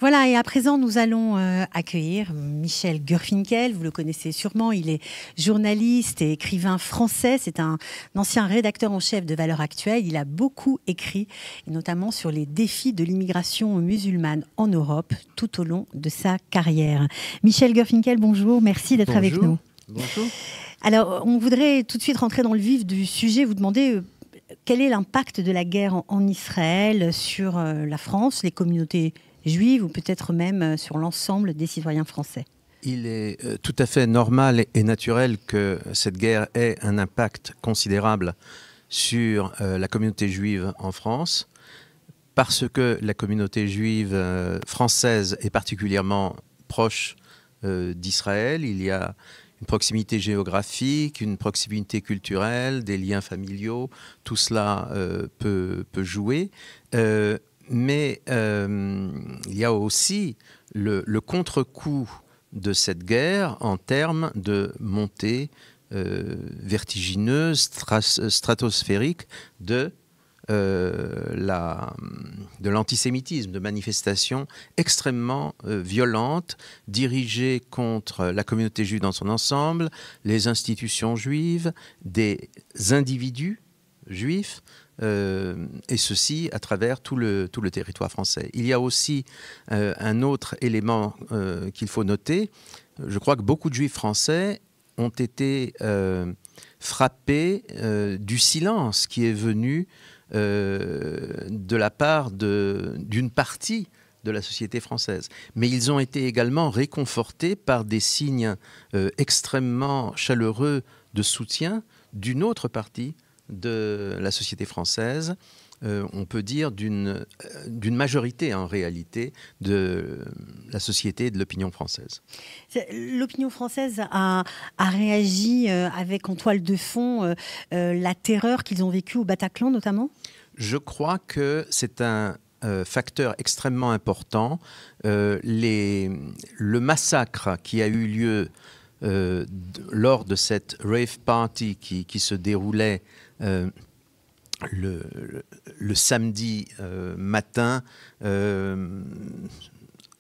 Voilà, et à présent, nous allons accueillir Michel Gurfinkel. Vous le connaissez sûrement, il est journaliste et écrivain français. C'est un ancien rédacteur en chef de Valeurs Actuelles. Il a beaucoup écrit, et notamment sur les défis de l'immigration musulmane en Europe, tout au long de sa carrière. Michel Gurfinkel, bonjour, merci d'être avec nous. Bonjour. Alors, on voudrait tout de suite rentrer dans le vif du sujet, vous demander quel est l'impact de la guerre en Israël sur la France, les communautés juives ou peut-être même sur l'ensemble des citoyens français. Il est tout à fait normal et naturel que cette guerre ait un impact considérable sur la communauté juive en France, parce que la communauté juive française est particulièrement proche d'Israël. Il y a une proximité géographique, une proximité culturelle, des liens familiaux, tout cela peut jouer. Mais il y a aussi le contre-coup de cette guerre en termes de montée vertigineuse, stratosphérique de l'antisémitisme, de manifestations extrêmement violentes, dirigées contre la communauté juive dans son ensemble, les institutions juives, des individus juifs, et ceci à travers tout le territoire français. Il y a aussi un autre élément qu'il faut noter. Je crois que beaucoup de juifs français ont été frappés du silence qui est venu de la part d'une partie de la société française. Mais ils ont été également réconfortés par des signes extrêmement chaleureux de soutien d'une autre partie de la société française, on peut dire d'une majorité en réalité de la société et de l'opinion française. L'opinion française a réagi avec en toile de fond la terreur qu'ils ont vécue au Bataclan notamment ? Je crois que c'est un facteur extrêmement important. Le massacre qui a eu lieu lors de cette rave party qui se déroulait le samedi matin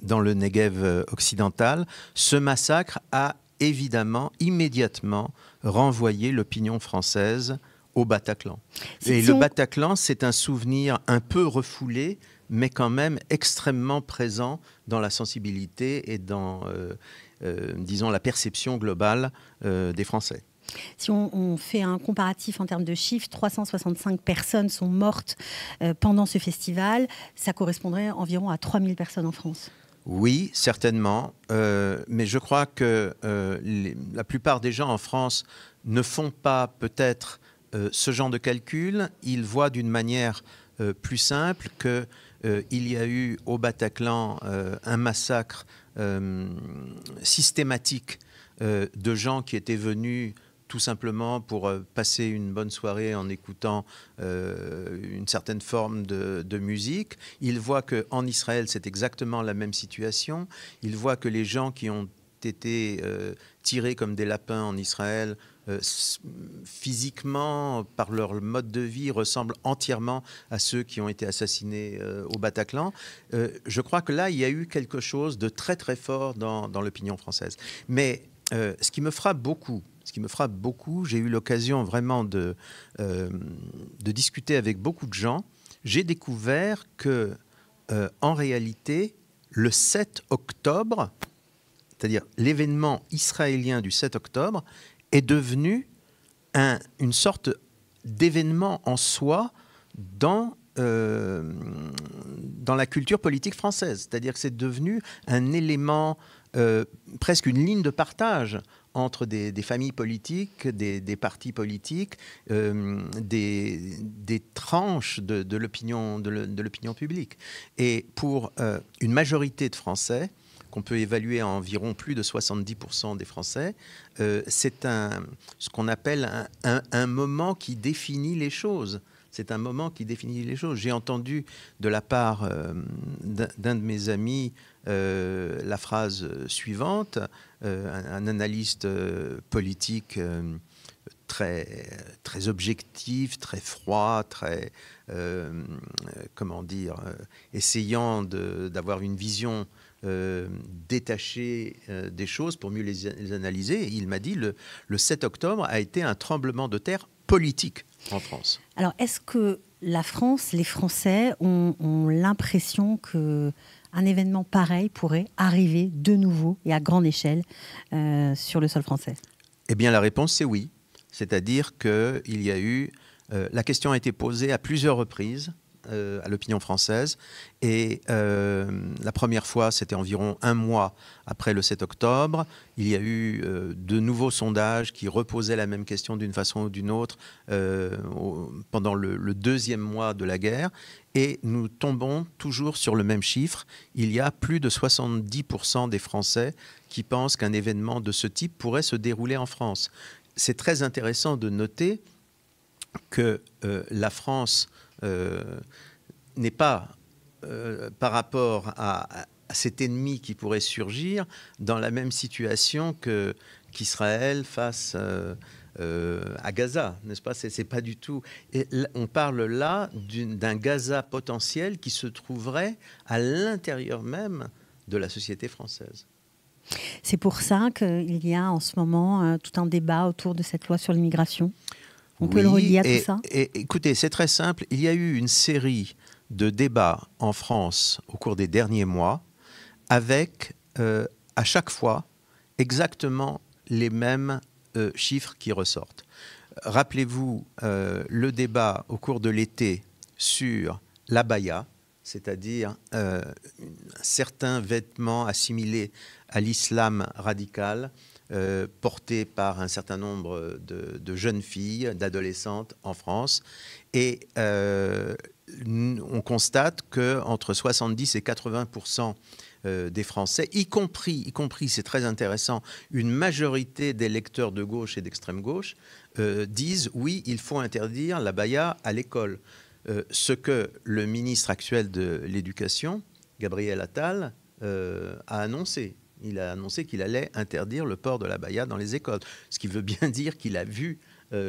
dans le Negev occidental, ce massacre a évidemment immédiatement renvoyé l'opinion française au Bataclan. Et le Bataclan, c'est un souvenir un peu refoulé, mais quand même extrêmement présent dans la sensibilité et dans, disons, la perception globale des Français. Si on fait un comparatif en termes de chiffres, 365 personnes sont mortes pendant ce festival. Ça correspondrait environ à 3000 personnes en France. Oui, certainement. Mais je crois que la plupart des gens en France ne font pas peut-être ce genre de calcul. Ils voient d'une manière plus simple qu'il y a eu au Bataclan un massacre systématique de gens qui étaient venus tout simplement pour passer une bonne soirée en écoutant une certaine forme de musique. Ils voient qu'en Israël, c'est exactement la même situation. Ils voient que les gens qui ont été tirés comme des lapins en Israël, physiquement, par leur mode de vie, ressemblent entièrement à ceux qui ont été assassinés au Bataclan. Je crois que là, il y a eu quelque chose de très très fort dans l'opinion française. Mais ce qui me frappe beaucoup, j'ai eu l'occasion vraiment de discuter avec beaucoup de gens. J'ai découvert que, en réalité, le 7 octobre, c'est-à-dire l'événement israélien du 7 octobre, est devenu une sorte d'événement en soi dans la culture politique française. C'est-à-dire que c'est devenu un élément, presque une ligne de partage entre des familles politiques, des partis politiques, des tranches de l'opinion publique. Et pour une majorité de Français, qu'on peut évaluer à environ plus de 70% des Français, c'est ce qu'on appelle un moment qui définit les choses. C'est un moment qui définit les choses. J'ai entendu de la part d'un de mes amis la phrase suivante, un analyste politique très objectif, très froid, très, essayant d'avoir une vision détachée des choses pour mieux les analyser. Et il m'a dit le 7 octobre a été un tremblement de terre politique en France. Alors, est-ce que la France, les Français ont l'impression que un événement pareil pourrait arriver de nouveau et à grande échelle sur le sol français? Eh bien, la réponse, c'est oui. C'est-à-dire qu'il y a eu... la question a été posée à plusieurs reprises à l'opinion française. Et la première fois, c'était environ un mois après le 7 octobre. Il y a eu de nouveaux sondages qui reposaient la même question d'une façon ou d'une autre pendant le deuxième mois de la guerre. Et nous tombons toujours sur le même chiffre. Il y a plus de 70% des Français qui pensent qu'un événement de ce type pourrait se dérouler en France. C'est très intéressant de noter que la France n'est pas, par rapport à cet ennemi qui pourrait surgir, dans la même situation qu'Israël face à Gaza, n'est-ce pas? C'est pas du tout. Et on parle là d'un Gaza potentiel qui se trouverait à l'intérieur même de la société française. C'est pour ça qu'il y a en ce moment tout un débat autour de cette loi sur l'immigration. On peut le relier à tout ça? Écoutez, c'est très simple. Il y a eu une série de débats en France au cours des derniers mois avec, à chaque fois, exactement les mêmes chiffres qui ressortent. Rappelez-vous le débat au cours de l'été sur l'abaya, c'est-à-dire certains vêtements assimilés à l'islam radical, porté par un certain nombre de jeunes filles, d'adolescentes en France. Et on constate qu'entre 70 et 80% des Français, y compris, c'est très intéressant, une majorité des lecteurs de gauche et d'extrême gauche, disent oui, il faut interdire l'abaya à l'école. Ce que le ministre actuel de l'Éducation, Gabriel Attal, a annoncé. Il a annoncé qu'il allait interdire le port de l'abaya dans les écoles. Ce qui veut bien dire qu'il a vu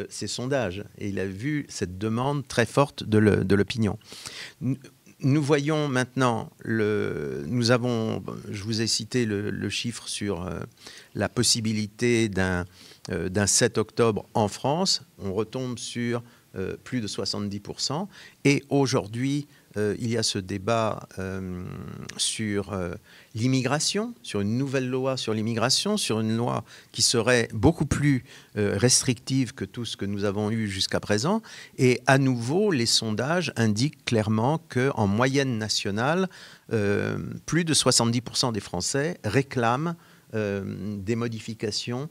ces sondages et il a vu cette demande très forte de l'opinion. Nous voyons maintenant, je vous ai cité le chiffre sur la possibilité d'un 7 octobre en France. On retombe sur plus de 70%. Et aujourd'hui, il y a ce débat sur l'immigration, sur une nouvelle loi sur l'immigration, sur une loi qui serait beaucoup plus restrictive que tout ce que nous avons eu jusqu'à présent. Et à nouveau, les sondages indiquent clairement qu'en moyenne nationale, plus de 70% des Français réclament des modifications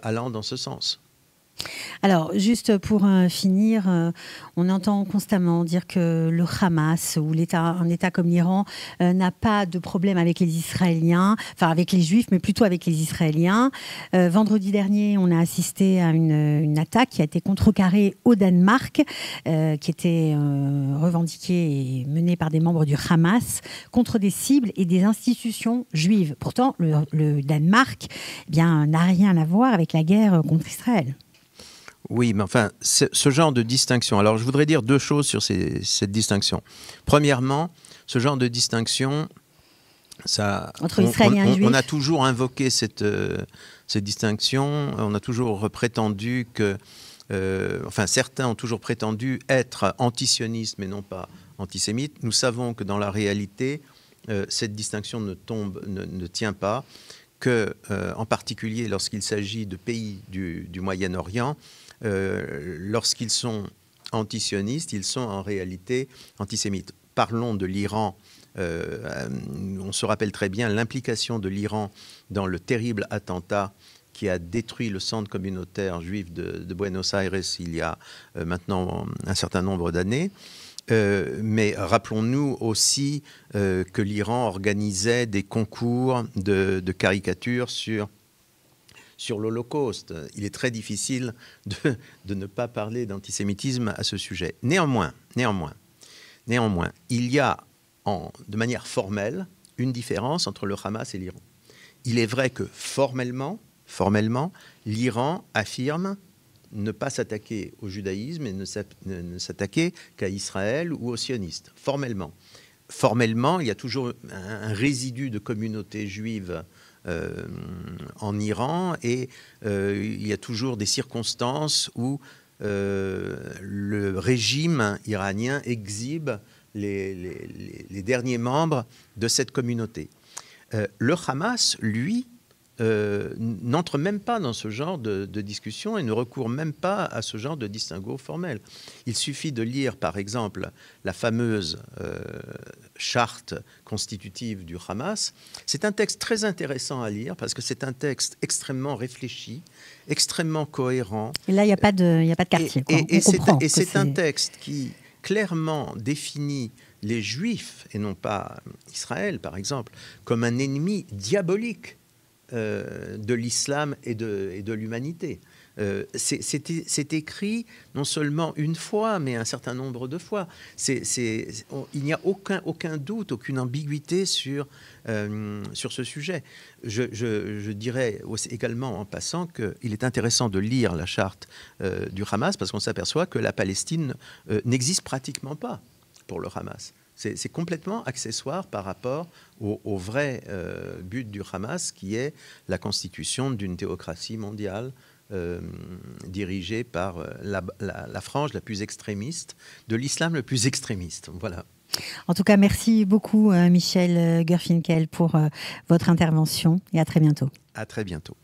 allant dans ce sens. Alors, juste pour finir, on entend constamment dire que le Hamas ou un État comme l'Iran n'a pas de problème avec les Israéliens, enfin avec les Juifs, mais plutôt avec les Israéliens. Vendredi dernier, on a assisté à une attaque qui a été contrecarrée au Danemark, qui était revendiquée et menée par des membres du Hamas contre des cibles et des institutions juives. Pourtant, le Danemark n'a rien à voir avec la guerre contre Israël. Oui, mais enfin, ce genre de distinction... Alors, je voudrais dire deux choses sur cette distinction. Premièrement, ce genre de distinction, entre Israéliens et Juifs. On a toujours invoqué cette distinction. On a toujours prétendu que... certains ont toujours prétendu être antisionistes, mais non pas antisémites. Nous savons que dans la réalité, cette distinction ne tient pas, en particulier lorsqu'il s'agit de pays du Moyen-Orient, lorsqu'ils sont antisionistes, ils sont en réalité antisémites. Parlons de l'Iran. On se rappelle très bien l'implication de l'Iran dans le terrible attentat qui a détruit le centre communautaire juif de Buenos Aires il y a maintenant un certain nombre d'années. Mais rappelons-nous aussi que l'Iran organisait des concours de caricatures sur l'Holocauste. Il est très difficile de ne pas parler d'antisémitisme à ce sujet. Néanmoins, il y a de manière formelle une différence entre le Hamas et l'Iran. Il est vrai que formellement, l'Iran affirme ne pas s'attaquer au judaïsme et ne s'attaquer qu'à Israël ou aux sionistes, formellement. Formellement, il y a toujours un résidu de communauté juive en Iran et il y a toujours des circonstances où le régime iranien exhibe les derniers membres de cette communauté. Le Hamas, lui, n'entre même pas dans ce genre de discussion et ne recourt même pas à ce genre de distinguo formel. Il suffit de lire, par exemple, la fameuse charte constitutive du Hamas. C'est un texte très intéressant à lire parce que c'est un texte extrêmement réfléchi, extrêmement cohérent. Et là, il n'y a pas de quartier. Et c'est un texte qui clairement définit les Juifs, et non pas Israël, par exemple, comme un ennemi diabolique de l'islam et de l'humanité. C'est écrit non seulement une fois, mais un certain nombre de fois. Il n'y a aucun doute, aucune ambiguïté sur ce sujet. Je dirais également en passant qu'il est intéressant de lire la charte du Hamas parce qu'on s'aperçoit que la Palestine n'existe pratiquement pas pour le Hamas. C'est complètement accessoire par rapport au vrai but du Hamas, qui est la constitution d'une théocratie mondiale dirigée par la frange la plus extrémiste, de l'islam le plus extrémiste. Voilà. En tout cas, merci beaucoup Michel Gurfinkel pour votre intervention et à très bientôt. À très bientôt.